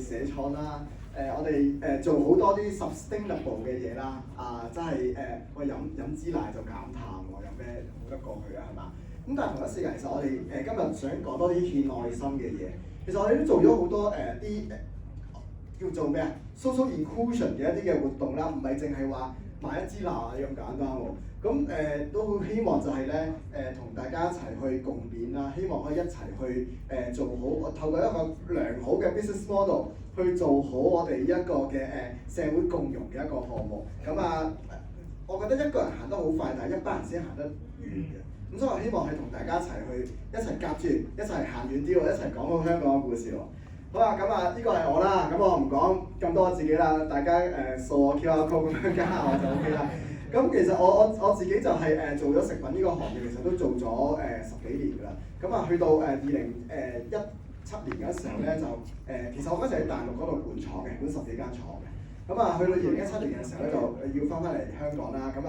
社創啦，我哋做好多啲 sustainable 嘅嘢啦，真係我飲支奶就減碳喎，有咩好得過去啊？係嘛？咁但係同一時間，其實我哋今日想講多啲獻愛心嘅嘢。其實我哋都做咗好多叫做咩啊 social inclusion 嘅一啲嘅活動啦，唔係淨係話買一支奶咁簡單喎。咁都好希望就係咧同大家一齊去共勉啦，希望可以一齊去做好，透過一個良好嘅 business model 去做好我哋一個嘅社會共融嘅一個項目。咁我覺得一個人行得好快，但係一班人先行得遠嘅。咁所以我希望係同大家一齊夾住，一齊行遠啲喎，一齊講好香港嘅故事喎。好啦，咁呢個係我啦，咁我唔講咁多自己啦，大家掃我 QR code 咁樣加下我就 OK 啦。咁其實我自己就係做咗食品呢個行業，其實都做咗10幾年㗎啦。咁去到2017年嗰時候咧，就其實我嗰時喺大陸嗰度管廠嘅，管10幾間廠嘅。咁去到2017年嘅時候咧，就要翻嚟香港啦。咁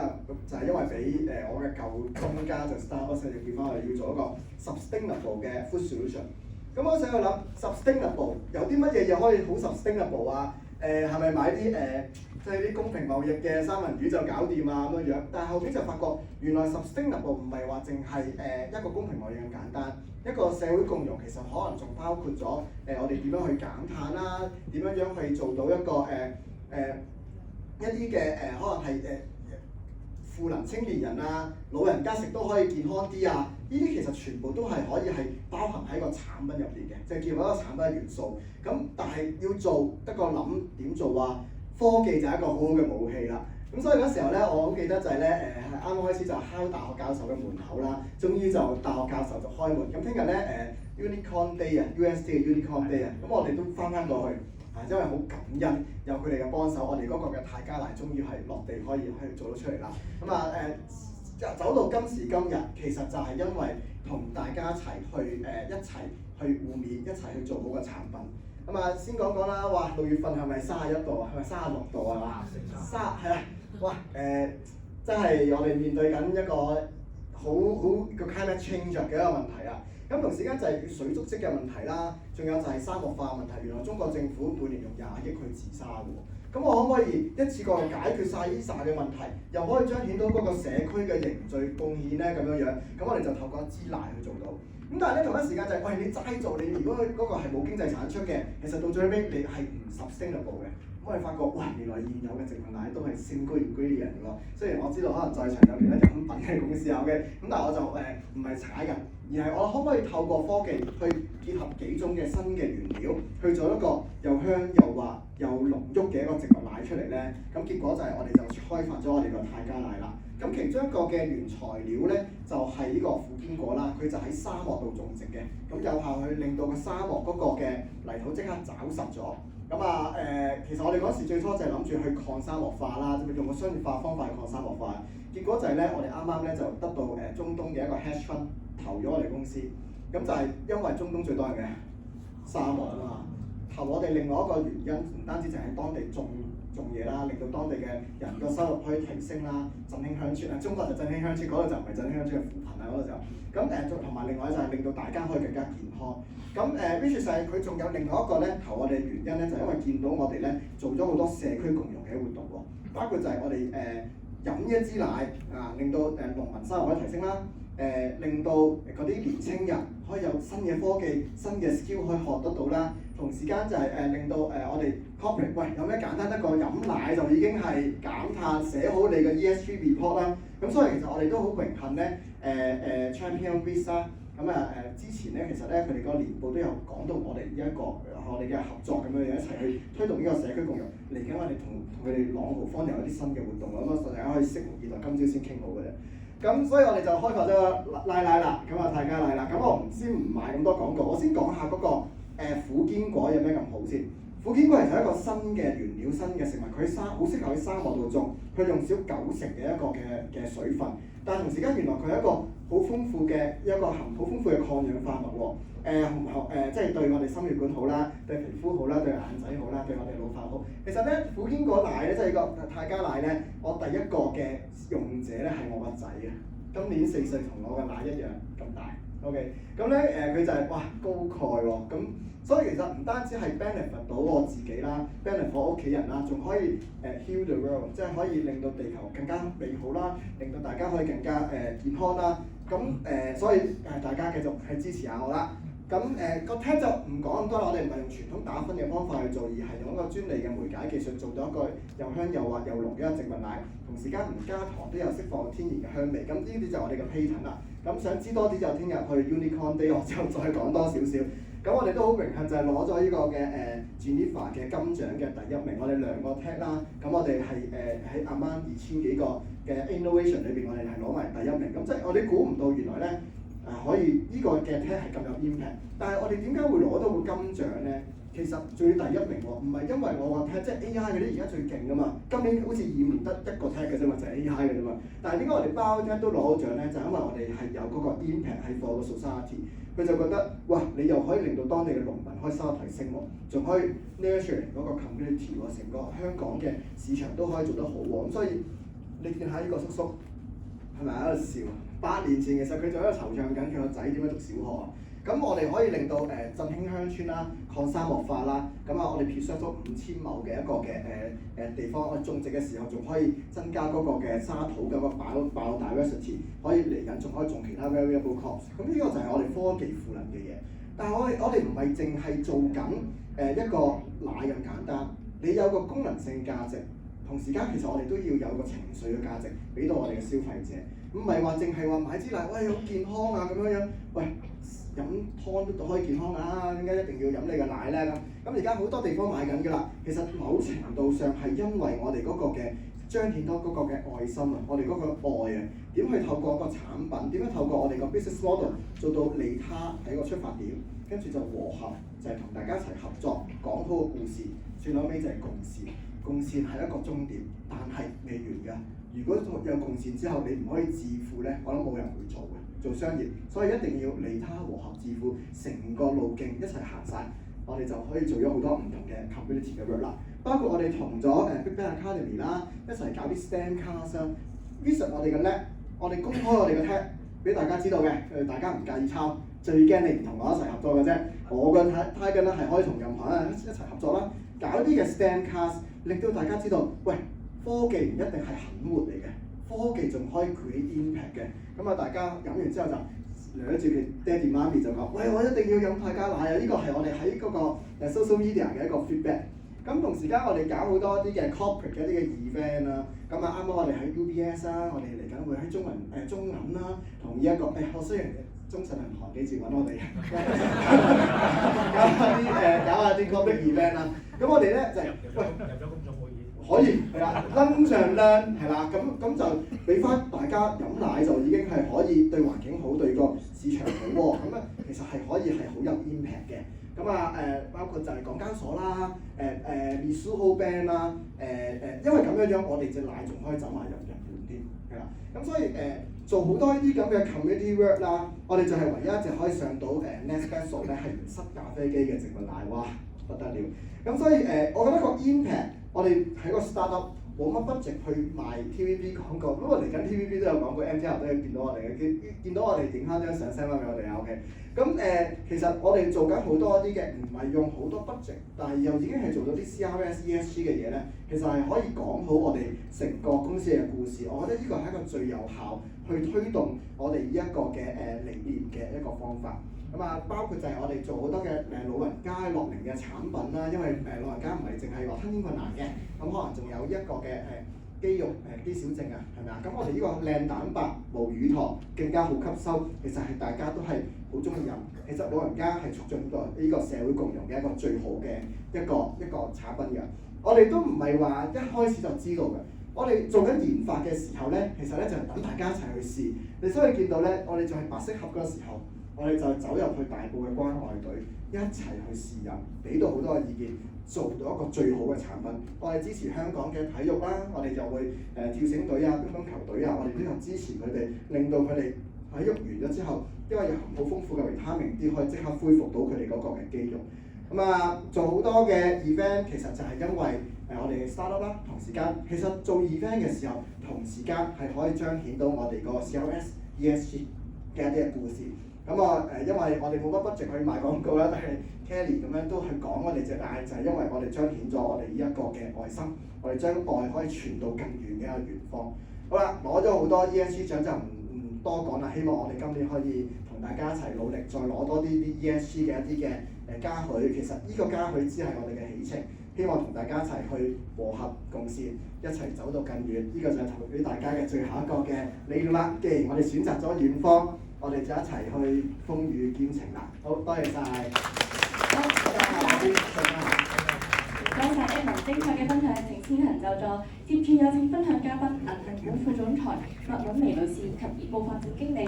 就係因為俾我嘅舊東家就 Starbucks 就叫翻我哋要做一個 sustainable 嘅 food solution。咁我喺度諗 sustainable 有啲乜嘢嘢可以好 sustainable 啊？係咪買啲即係啲公平貿易嘅三文魚就搞掂啊咁樣？但係後邊就發覺原來 sustainable 唔係話淨係一個公平貿易咁簡單，一個社會共融其實可能仲包括咗我哋點樣去減碳啦，點樣去做到一個一啲嘅可能係賦能青年人啊、老人家食都可以健康啲啊！呢啲其實全部都係可以係包含喺個產品入邊嘅，就係叫一個產品嘅元素。咁但係要做得個諗點做啊？科技就係一個好好嘅武器啦。咁所以嗰時候咧，我好記得就係咧啱啱開始就敲大學教授嘅門口啦，終於就大學教授就開門。咁聽日咧Unicorn Day 啊 ，UST 嘅 Unicorn Day 啊，咁我哋都翻過去。因為好感恩有佢哋嘅幫手，我哋嗰個嘅泰加奶終於係落地可以做到出嚟啦。走到今時今日，其實就係因為同大家一齊去互勉，一齊去做好個產品。先講講啦，哇6月份係咪31度啊？係咪36度啊？係啦，哇真係我哋面對緊一個好個 climate change 嘅一個問題啊！咁同時間就係水足跡嘅問題啦，仲有就係沙漠化問題。原來中國政府每年用20億去治沙嘅喎，咁我可唔可以一次過解決晒呢啲嘅問題，又可以彰顯到嗰個社區嘅凝聚貢獻咧咁樣？咁我哋就透過一支奶去做到。咁但係咧同一時間就係、喂你齋做，你如果嗰個係冇經濟產出嘅，其實到最尾你係唔 sustainable 嘅。我哋發覺，哇！原來現有嘅植物奶都係 single ingredient 嘅喎。雖然我知道可能在場有其他飲品嘅公司有嘅，咁但係我就唔係踩人，而係我可唔可以透過科技去結合幾種嘅新嘅原料，去做一個又香又滑又濃郁嘅一個植物奶出嚟咧？咁結果就係我哋就開發咗我哋個泰加奶啦。咁其中一個嘅原材料咧，就係呢個苦堅果啦，佢就喺沙漠度種植嘅，咁有效去令到個沙漠嗰個嘅泥土即刻抓實咗。其實我哋嗰時最初就係諗住去抗沙漠化啦，用個商業化方法去抗沙漠化。結果就係咧，我哋啱啱咧就得到中東嘅一個 hedge fund 投咗我哋公司，咁就係因為中東最多人嘅沙漠啊嘛，投我哋另外一個原因，唔單止淨係當地種嘢啦，令到當地嘅人個收入可以提升啦，振興鄉村啊，中國就振興鄉村，嗰度就唔係振興鄉村嘅扶貧啊嗰度就，咁同埋另外就係令到大家可以更加健康。which 係佢仲有另外一個咧投我哋原因咧，就係因為見到我哋咧做咗好多社區共融嘅活動喎，包括就係我哋飲一支奶令到農民收入可以提升啦，令到嗰啲年青人可以有新嘅科技、新嘅 skill 可以學得到啦。同時間就係令到我哋 corporate 喂有咩簡單得過飲奶就已經係減碳，寫好你嘅 ESG report 啦。咁所以其實我哋都好榮幸咧Champion Risk 啦。之前咧其實咧佢哋個年報都有講到我哋呢一個我哋嘅合作咁樣一齊去推動呢個社區共融。嚟緊我哋同佢哋朗豪坊又有啲新嘅活動，咁大家可以拭目以待，今朝先傾好嘅啫。咁所以我哋就開發咗奶啦，泰加奶啦。咁我唔賣咁多廣告，我先講下嗰個苦堅果有咩咁好先。苦堅果其實係一個新嘅原料、新嘅食物，佢好適合喺沙漠度種，佢用少90%嘅一個嘅水分，但係同時間原來佢係一個好豐富嘅好豐富嘅抗氧化物喎。即係對我哋心血管好啦，對皮膚好啦，對眼仔好啦，對我哋老化好。其實咧苦堅果奶咧，即係個泰加奶咧，我第一個嘅用者咧係我個仔嘅，今年4歲，同我嘅奶一樣咁大。OK，咁咧佢就係哇高鈣喎，咁所以其實唔單止係 benefit 到我自己啦，benefit 我屋企人啦，仲可以heal the world，即係可以令到地球更加美好啦，令到大家可以更加健康啦。咁所以大家繼續係支持下我啦。咁個 tag 就唔講咁多啦，我哋唔係用傳統打分嘅方法去做，而係用一個專利嘅媒介技術做到一個又香又滑又濃嘅植物奶，同時間唔加糖都有釋放天然嘅香味。咁呢啲就係我哋嘅 patent 啦。咁想知多啲就聽日去 Unicorn Day 我之後再講多少少。咁我哋都好榮幸就係攞咗呢個嘅Geneva 嘅金獎嘅第1名，我哋2個 tag 啦。咁我哋係喺Among 2000幾個嘅 innovation 裏邊，我哋係攞埋第1名。咁即係我哋估唔到原來咧。可以呢個嘅 tag 係咁有 impact，但係我哋點解會攞到個金獎咧？其實最第1名喎，唔係因為我個 tag，即係 AI 嗰啲而家最勁㗎嘛。今年好似2年得1個 tag 嘅啫嘛，就係 AI 嘅啫嘛。但係點解我哋包 tag 都攞到獎咧？就係因為我哋係有嗰個 impact 喺 for 個 society， 佢就覺得哇，你又可以令到當地嘅農民可以收入提升喎，仲可以 nurture 嗰個 community 喎，成個香港嘅市場都可以做得好喎。咁所以你見下呢個叔叔係咪喺度笑？8年前其實佢就喺度惆悵緊佢個仔點樣讀小學啊！咁我哋可以令到振興鄉村啦、抗沙漠化啦，咁我哋 preserve 咗5000畝嘅一個嘅地方，我哋種植嘅時候仲可以增加嗰個嘅沙土嘅個 biodiversity， 可以嚟緊仲可以種其他 variable crops。咁呢個就係我哋科技賦能嘅嘢。但係我哋唔係淨係做緊一個奶咁簡單，你有個功能性價值。同時間其實我哋都要有個情緒嘅價值俾到我哋嘅消費者，唔係話淨係話買支奶，喂好健康啊咁樣樣，喂飲湯都可以健康啊，點解一定要飲你嘅奶咧咁？而家好多地方買緊㗎啦，其實某程度上係因為我哋嗰個嘅彰顯到嗰個嘅愛心啊，我哋嗰個愛啊，點去透過個產品，點樣透過我哋個 business model 做到利他喺個出發點，跟住就和合，就係同大家一齊合作講好個故事，最後尾就係共善。共善係一個終點，但係未完㗎。如果有共善之後，你唔可以致富咧，我諗冇人會做嘅。做商業，所以一定要利他和合致富，成個路徑一齊行晒，我哋就可以做咗好多唔同嘅 community 嘅 work 啦。包括我哋同咗Big Bang Academy 啦，一齊搞啲 STEM class 啦。visit 我哋嘅 lab，我哋公開我哋嘅 tag 俾大家知道嘅，大家唔介意抄，最驚你唔同我一齊合作嘅啫。我嘅 target 咧係可以同任何人一齊合作啦，搞啲嘅 STEM class。令到大家知道，喂，科技唔一定係狠活嚟嘅，科技仲可以 create impact 嘅。咁啊，大家飲完之後就掠住佢爹哋媽咪就講，喂，我一定要飲泰加奶啊！呢個係我哋喺嗰個social media 嘅一個 feedback。咁同時間我哋搞好多啲嘅 corporate 嘅一啲嘅 event 啦。咁啊，啱啱我哋喺 UBS 啦，我哋嚟緊會喺中銀啦，同呢一個我雖然中信銀行幾時揾我哋搞下啲 corporate event 啦。咁我哋咧就喂入咗公眾會議，可以係啦，lunch and learn係啦，咁就俾翻大家飲奶就已經係可以對環境好，對個市場好喎。咁啊，其實係可以係好有 impact 嘅。咁啊包括就係港交所啦，Mizuho Bank 啦，因為咁樣我哋隻奶仲可以走埋入日本添，係啦。咁所以做好多呢啲咁嘅 community work 啦，我哋就係唯一一隻可以上到Nespresso 咧係唔塞咖啡機嘅植物奶，哇！不得了，咁所以我覺得個 impact， 我哋喺個 startup 冇乜 budget 去賣 TVB 廣告，不過嚟緊 TVB 都有廣告 ，MTR 都有見到我哋嘅，見到我哋影翻張相 send 翻俾我哋啊 ，OK。咁其實我哋做緊好多啲嘅，唔係用好多 budget，但係又已經係做到啲 CRS、ESG 嘅嘢咧，其實係可以講好我哋成個公司嘅故事。我覺得呢個係一個最有效去推動我哋呢一個嘅理念嘅一個方法。咁啊，包括就係我哋做好多嘅老人家樂齡嘅產品啦，因為老人家唔係淨係話吞嚥困難嘅，咁可能仲有一個嘅肌肉肌少症啊，係咪啊？咁我哋呢個靚蛋白無乳糖更加好吸收，其實係大家都係好中意飲。其實老人家係促進到呢個社會共融嘅一個最好嘅一個產品㗎。我哋都唔係話一開始就知道嘅。我哋做緊研發嘅時候咧，其實咧就係等大家一齊去試。你所以見到咧，我哋仲係白色盒嗰時候。我哋就走入去大埔嘅關愛隊，一齊去試飲，俾到好多嘅意見，做到一個最好嘅產品。我哋支持香港嘅體育啦，我哋就會跳繩隊啊、乒乓球隊啊，我哋都有支持佢哋，令到佢哋體育完咗之後，因為有含好豐富嘅維他命 D，可以即刻恢復到佢哋嗰個嘅肌肉。咁啊，做好多嘅 event 其實就係因為我哋嘅 startup 啦，同時間其實做 event 嘅時候，同時間係可以彰顯到我哋個 CRS、ESG 嘅一啲嘅故事。咁咁因為我哋冇乜 budget 去賣廣告啦，但係 Kelly 咁樣都去講我哋隻眼，就係因為我哋彰顯咗我哋呢一個嘅愛心，我哋將愛可以傳到更遠嘅一個遠方。好啦，攞咗好多 ESG 獎就唔多講啦，希望我哋今年可以同大家一齊努力，再攞多啲 ESG 嘅一啲嘅嘉許。其實呢個嘉許只係我哋嘅起程，希望同大家一齊去和合共善，一齊走到更遠。呢個就係投俾大家嘅最後一個嘅理念啦。既然我哋選擇咗遠方，我哋就一齊去風雨兼程啦。好，多謝晒。多謝 Edmond 精彩嘅分享，請先行就座。接住有請分享嘉賓銀行股副總裁麥韻薇女士及業務發展經理